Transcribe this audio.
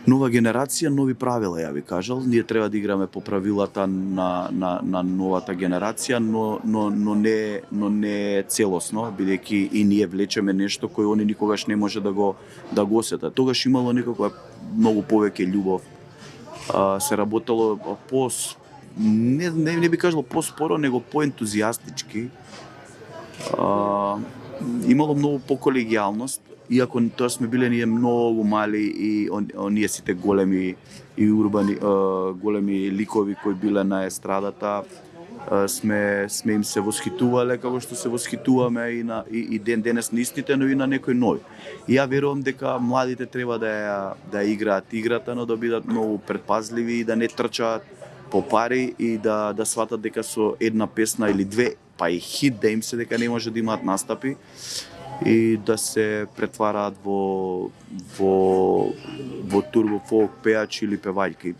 Нова генерација, нови правила, ја ви кажал. Ние треба да играме по правилата на новата генерација, но не целосно, бидејќи и ние влечеме нешто кој они никогаш не може да го осетат. Тогаш имало некаква многу повеќе љубов. Се работело не би кажал поспоро, него поентузијастички. Имало многу поколегијалност, иако тоа сме биле ние многу мали и оние сите големи и урбани големи ликови кои биле на естрадата, сме им се восхитувале како што се восхитуваме и ден денес на истите, но и на некои нови. И ја верувам дека младите треба да играат играта, но да бидат многу предпазливи и да не трчаат по пари и да сватат дека со една песна или две, па и хит да им се, дека не може да имаат настапи и да се претвараат во турбо фолк пејачи или певајки.